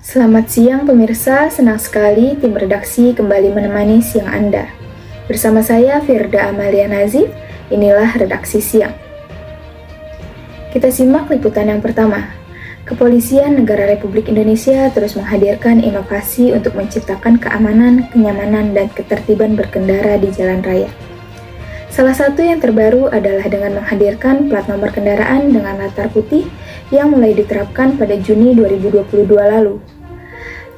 Selamat siang pemirsa, senang sekali tim redaksi kembali menemani siang Anda. Bersama saya Firda Amalia Nazif, inilah redaksi siang. Kita simak liputan yang pertama. Kepolisian Negara Republik Indonesia terus menghadirkan inovasi untuk menciptakan keamanan, kenyamanan, dan ketertiban berkendara di jalan raya. Salah satu yang terbaru adalah dengan menghadirkan plat nomor kendaraan dengan latar putih yang mulai diterapkan pada Juni 2022 lalu.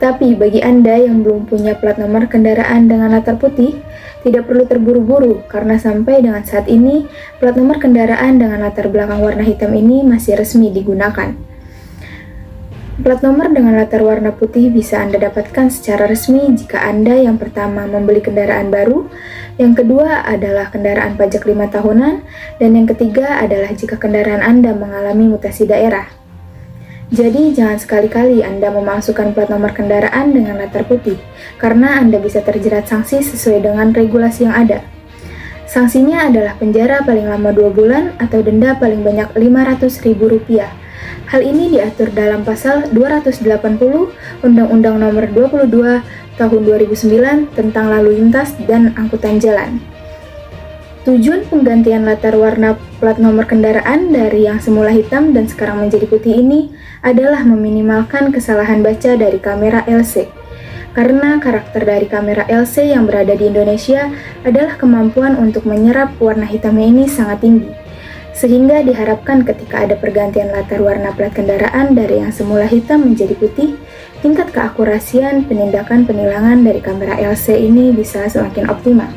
Tapi bagi Anda yang belum punya plat nomor kendaraan dengan latar putih, tidak perlu terburu-buru karena sampai dengan saat ini, plat nomor kendaraan dengan latar belakang warna hitam ini masih resmi digunakan. Plat nomor dengan latar warna putih bisa Anda dapatkan secara resmi jika Anda yang pertama membeli kendaraan baru, yang kedua adalah kendaraan pajak 5 tahunan, dan yang ketiga adalah jika kendaraan Anda mengalami mutasi daerah. Jadi jangan sekali-kali Anda memasukkan plat nomor kendaraan dengan latar putih, karena Anda bisa terjerat sanksi sesuai dengan regulasi yang ada. Sanksinya adalah penjara paling lama 2 bulan atau denda paling banyak Rp500.000. Hal ini diatur dalam pasal 280 Undang-Undang Nomor 22 Tahun 2009 tentang Lalu Lintas dan Angkutan Jalan. Tujuan penggantian latar warna plat nomor kendaraan dari yang semula hitam dan sekarang menjadi putih ini adalah meminimalkan kesalahan baca dari kamera LC. Karena karakter dari kamera LC yang berada di Indonesia adalah kemampuan untuk menyerap warna hitamnya ini sangat tinggi. Sehingga diharapkan ketika ada pergantian latar warna plat kendaraan dari yang semula hitam menjadi putih, tingkat keakurasian penindakan penilangan dari kamera LC ini bisa semakin optimal.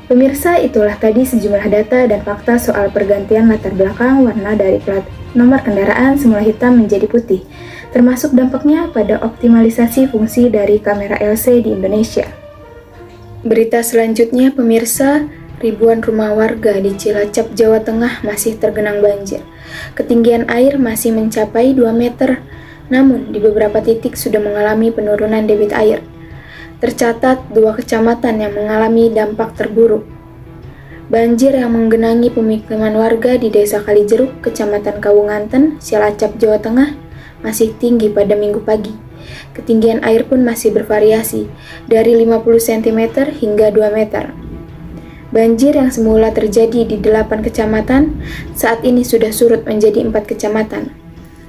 Pemirsa, itulah tadi sejumlah data dan fakta soal pergantian latar belakang warna dari plat nomor kendaraan semula hitam menjadi putih, termasuk dampaknya pada optimalisasi fungsi dari kamera LC di Indonesia. Berita selanjutnya, pemirsa, ribuan rumah warga di Cilacap, Jawa Tengah masih tergenang banjir. Ketinggian air masih mencapai 2 meter, namun di beberapa titik sudah mengalami penurunan debit air. Tercatat 2 kecamatan yang mengalami dampak terburuk. Banjir yang menggenangi pemukiman warga di Desa Kalijeruk, Kecamatan Kawunganten, Cilacap, Jawa Tengah masih tinggi pada Minggu pagi. Ketinggian air pun masih bervariasi, dari 50 cm hingga 2 meter. Banjir yang semula terjadi di 8 kecamatan, saat ini sudah surut menjadi 4 kecamatan.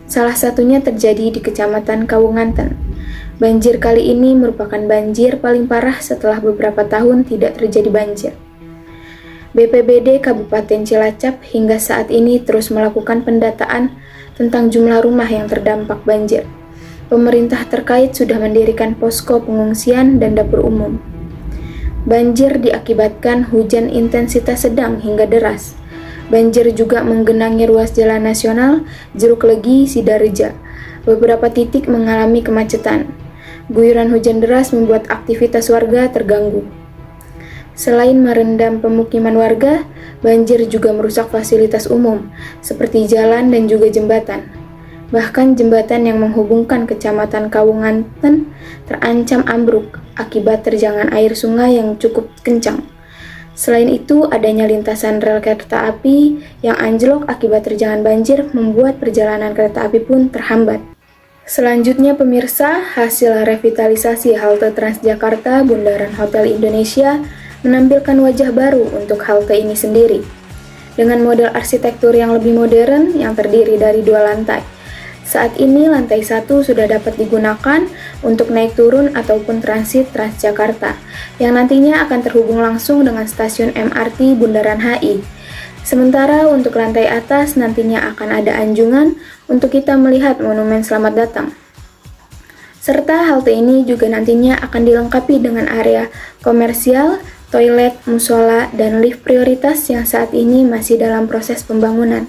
Salah satunya terjadi di Kecamatan Kawunganten. Banjir kali ini merupakan banjir paling parah setelah beberapa tahun tidak terjadi banjir. BPBD Kabupaten Cilacap hingga saat ini terus melakukan pendataan tentang jumlah rumah yang terdampak banjir. Pemerintah terkait sudah mendirikan posko pengungsian dan dapur umum. Banjir diakibatkan hujan intensitas sedang hingga deras. Banjir juga menggenangi ruas jalan nasional Jeruk Legi, Sidareja. Beberapa titik mengalami kemacetan. Guyuran hujan deras membuat aktivitas warga terganggu. Selain merendam pemukiman warga, banjir juga merusak fasilitas umum, seperti jalan dan juga jembatan. Bahkan jembatan yang menghubungkan Kecamatan Kawunganten terancam ambruk akibat terjangan air sungai yang cukup kencang. Selain itu, adanya lintasan rel kereta api yang anjlok akibat terjangan banjir membuat perjalanan kereta api pun terhambat. Selanjutnya pemirsa, hasil revitalisasi halte Transjakarta Bundaran Hotel Indonesia menampilkan wajah baru untuk halte ini sendiri. Dengan model arsitektur yang lebih modern yang terdiri dari 2 lantai. Saat ini lantai 1 sudah dapat digunakan untuk naik turun ataupun transit Transjakarta, yang nantinya akan terhubung langsung dengan stasiun MRT Bundaran HI. Sementara untuk lantai atas nantinya akan ada anjungan untuk kita melihat monumen Selamat Datang. Serta halte ini juga nantinya akan dilengkapi dengan area komersial, toilet, musola, dan lift prioritas yang saat ini masih dalam proses pembangunan.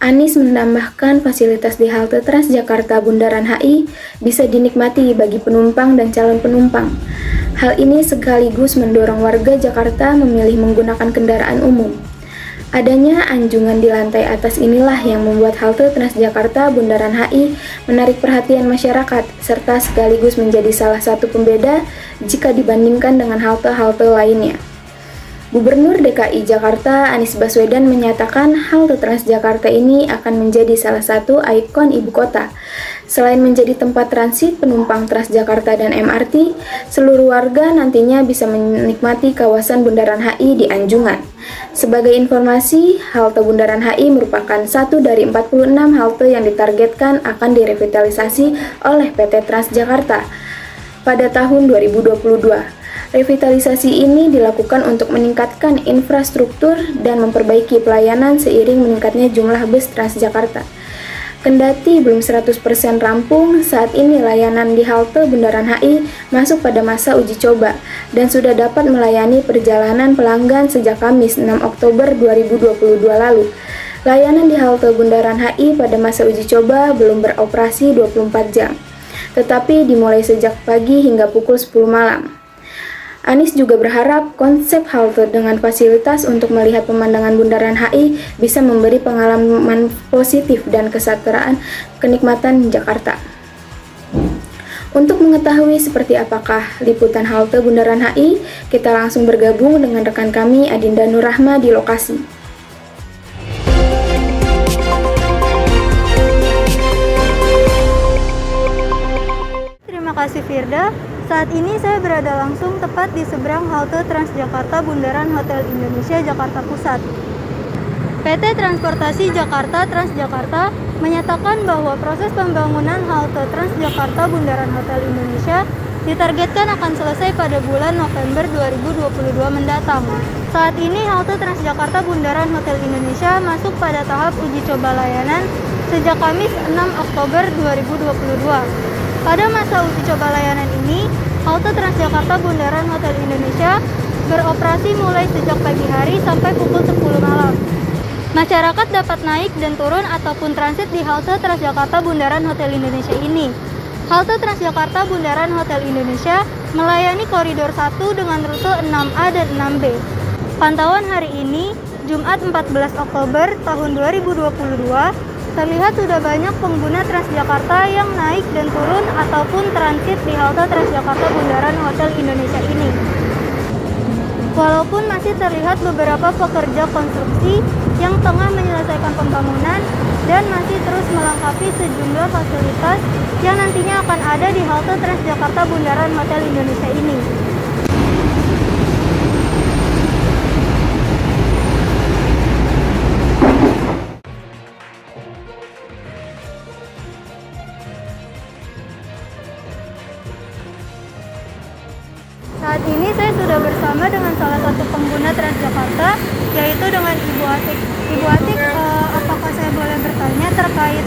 Anies menambahkan fasilitas di halte Transjakarta Bundaran HI bisa dinikmati bagi penumpang dan calon penumpang. Hal ini sekaligus mendorong warga Jakarta memilih menggunakan kendaraan umum. Adanya anjungan di lantai atas inilah yang membuat halte Transjakarta Bundaran HI menarik perhatian masyarakat, serta sekaligus menjadi salah satu pembeda jika dibandingkan dengan halte-halte lainnya. Gubernur DKI Jakarta Anies Baswedan menyatakan halte Transjakarta ini akan menjadi salah satu ikon ibu kota. Selain menjadi tempat transit penumpang Transjakarta dan MRT, seluruh warga nantinya bisa menikmati kawasan Bundaran HI di Anjungan. Sebagai informasi, halte Bundaran HI merupakan satu dari 46 halte yang ditargetkan akan direvitalisasi oleh PT Transjakarta pada tahun 2022. Revitalisasi ini dilakukan untuk meningkatkan infrastruktur dan memperbaiki pelayanan seiring meningkatnya jumlah bus Transjakarta. Kendati belum 100% rampung, saat ini layanan di halte Bundaran HI masuk pada masa uji coba dan sudah dapat melayani perjalanan pelanggan sejak Kamis 6 Oktober 2022 lalu. Layanan di halte Bundaran HI pada masa uji coba belum beroperasi 24 jam, tetapi dimulai sejak pagi hingga pukul 10 malam. Anies juga berharap konsep halte dengan fasilitas untuk melihat pemandangan Bundaran HI bisa memberi pengalaman positif dan kesetaraan kenikmatan Jakarta. Untuk mengetahui seperti apakah liputan halte Bundaran HI, kita langsung bergabung dengan rekan kami Adinda Nurrahma di lokasi. Terima kasih Firda. Saat ini saya berada langsung tepat di seberang halte Transjakarta Bundaran Hotel Indonesia Jakarta Pusat. PT Transportasi Jakarta Transjakarta menyatakan bahwa proses pembangunan halte Transjakarta Bundaran Hotel Indonesia ditargetkan akan selesai pada bulan November 2022 mendatang. Saat ini halte Transjakarta Bundaran Hotel Indonesia masuk pada tahap uji coba layanan sejak Kamis 6 Oktober 2022. Pada masa uji coba layanan ini, halte Transjakarta Bundaran Hotel Indonesia beroperasi mulai sejak pagi hari sampai pukul 10 malam. Masyarakat dapat naik dan turun ataupun transit di halte Transjakarta Bundaran Hotel Indonesia ini. Halte Transjakarta Bundaran Hotel Indonesia melayani koridor 1 dengan rute 6A dan 6B. Pantauan hari ini, Jumat 14 Oktober tahun 2022, terlihat sudah banyak pengguna Transjakarta yang naik dan turun ataupun transit di halte Transjakarta Bundaran Hotel Indonesia ini. Walaupun masih terlihat beberapa pekerja konstruksi yang tengah menyelesaikan pembangunan dan masih terus melengkapi sejumlah fasilitas yang nantinya akan ada di halte Transjakarta Bundaran Hotel Indonesia ini. Saat ini saya sudah bersama dengan salah satu pengguna Transjakarta, yaitu dengan Ibu Atik. Ibu Atik, apakah saya boleh bertanya terkait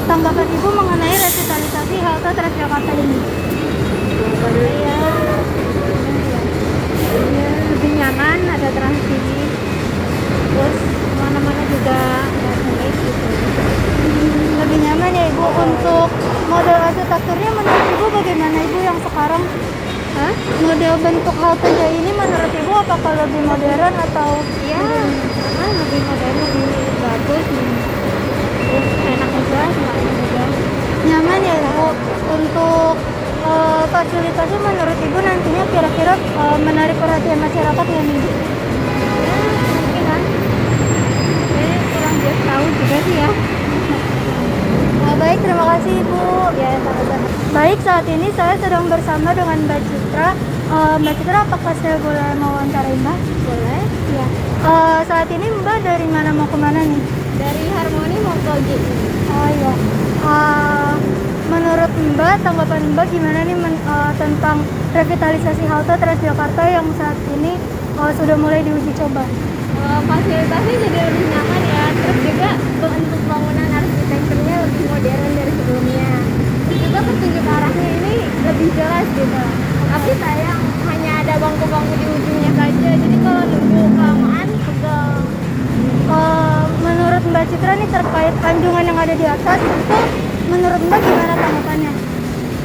tanggapan Ibu mengenai revitalisasi halte Transjakarta ini? Ya, lebih nyaman, ada Trans TV, terus mana-mana juga nggak sulit gitu. Lebih nyaman ya Ibu. Untuk model arsitekturnya menurut Ibu bagaimana Ibu yang sekarang? Model bentuk halte ini menurut Ibu apakah lebih modern atau? Ya, lebih modern, lebih bagus, terus enak juga, semuanya juga. Nyaman ya Ibu. Untuk fasilitasnya menurut Ibu nantinya kira-kira menarik perhatian masyarakat nggak nih? Ya, mungkin kan. Saya kurang jelas tahu juga sih ya. Baik, terima kasih Ibu. Ya, sama-sama. Baik, saat ini saya sedang bersama dengan Mbak Citra. Mbak Citra, apakah saya boleh mewawancarai Mbak? Boleh? Ya. Saat ini Mbak dari mana mau kemana nih? Dari Harmoni mau ke G. Oh iya. Menurut Mbak, tanggapan Mbak gimana nih tentang revitalisasi halte Transjakarta yang saat ini sudah mulai diuji coba? Fasilitasnya jadi lebih nyaman ya, terus juga bentuk bangunan arsitekturnya lebih modern dari sebelumnya, terus juga petunjuk arahnya ini lebih jelas gitu. Tapi sayang hanya ada bangku-bangku di ujungnya saja, jadi kalau nunggu kelamaan pegel. Menurut Mbak Citra nih terkait anjungan yang ada di atas itu menurut Mbak gimana tanggapannya?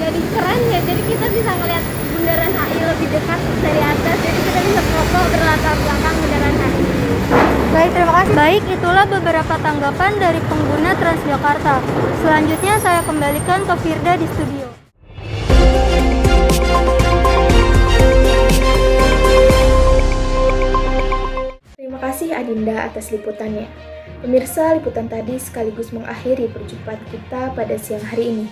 Jadi keren ya, jadi kita bisa melihat Bundaran HI lebih dekat dari atas, jadi kita bisa foto berlatar belakang Bundaran HI. Baik, terima kasih. Baik, itulah beberapa tanggapan dari pengguna Transjakarta. Selanjutnya saya kembalikan ke Firda di studio. Terima kasih Adinda atas liputannya. Pemirsa, liputan tadi sekaligus mengakhiri perjumpaan kita pada siang hari ini.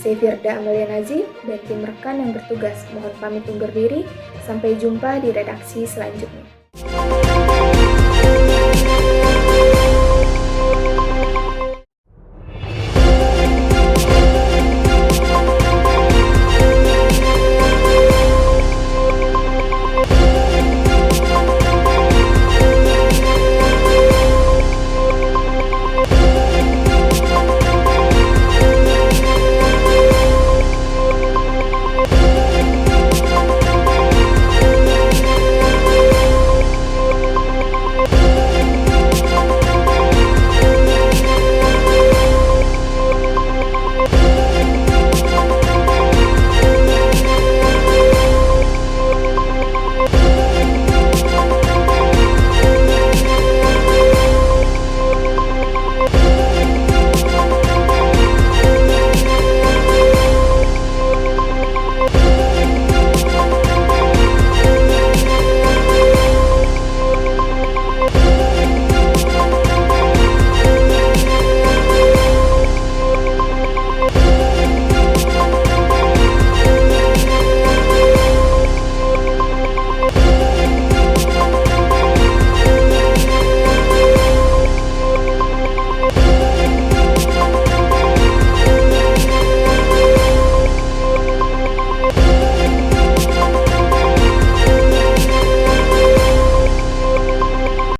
Saya Firda Amalia Nazif dan tim rekan yang bertugas mohon pamit undur diri. Sampai jumpa di redaksi selanjutnya.